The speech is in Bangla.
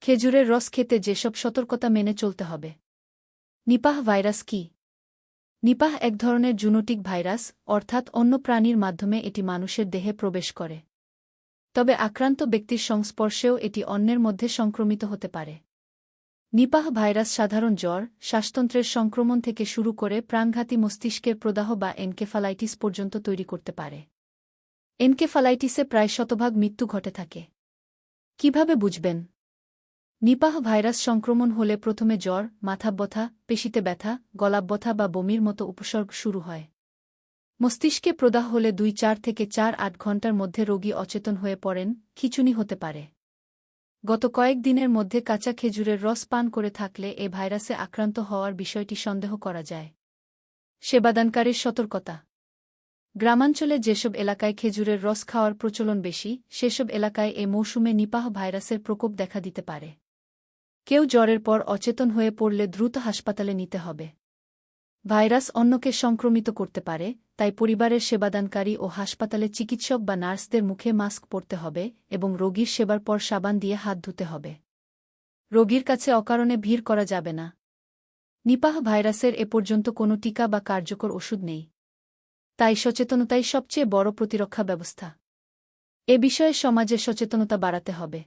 খেজুরের রস খেতে যেসব সতর্কতা মেনে চলতে হবে। নিপাহ ভাইরাস কি? নিপাহ এক ধরনের জুনোটিক ভাইরাস, অর্থাৎ অন্য প্রাণীর মাধ্যমে এটি মানুষের দেহে প্রবেশ করে। তবে আক্রান্ত ব্যক্তির সংস্পর্শেও এটি অন্যের মধ্যে সংক্রমিত হতে পারে। নিপাহ ভাইরাস সাধারণ জ্বর, শ্বাসতন্ত্রের সংক্রমণ থেকে শুরু করে প্রাণঘাতী মস্তিষ্কের প্রদাহ বা এনকেফালাইটিস পর্যন্ত তৈরি করতে পারে। এনকেফালাইটিসে প্রায় শতভাগ মৃত্যু ঘটে থাকে। কিভাবে বুঝবেন? নিপাহ ভাইরাস সংক্রমণ হলে প্রথমে জ্বর, মাথা ব্যথা, পেশিতে ব্যথা, গলা ব্যথা বা বমির মতো উপসর্গ শুরু হয়। মস্তিষ্কে প্রদাহ হলে 2-4 থেকে 4-8 ঘণ্টার মধ্যে রোগী অচেতন হয়ে পড়েন, খিঁচুনি হতে পারে। গত কয়েক দিনের মধ্যে কাঁচা খেজুরের রস পান করে থাকলে এ ভাইরাসে আক্রান্ত হওয়ার বিষয়টি সন্দেহ করা যায়। সেবাদানকারীর সতর্কতা। গ্রামাঞ্চলে যেসব এলাকায় খেজুরের রস খাওয়ার প্রচলন বেশি, সেসব এলাকায় এ মৌসুমে নিপাহ ভাইরাসের প্রকোপ দেখা দিতে পারে। কেউ জ্বরের পর অচেতন হয়ে পড়লে দ্রুত হাসপাতালে নিতে হবে। ভাইরাস অন্যকে সংক্রমিত করতে পারে, তাই পরিবারের সেবাদানকারী ও হাসপাতালে চিকিৎসক বা নার্সদের মুখে মাস্ক পরতে হবে এবং রোগীর সেবার পর সাবান দিয়ে হাত ধুতে হবে। রোগীর কাছে অকারণে ভিড় করা যাবে না। নিপাহ ভাইরাসের এ পর্যন্ত কোনো টিকা বা কার্যকর ওষুধ নেই। তাই সচেতনতাই সবচেয়ে বড় প্রতিরক্ষা ব্যবস্থা। এ বিষয়ে সমাজে সচেতনতা বাড়াতে হবে।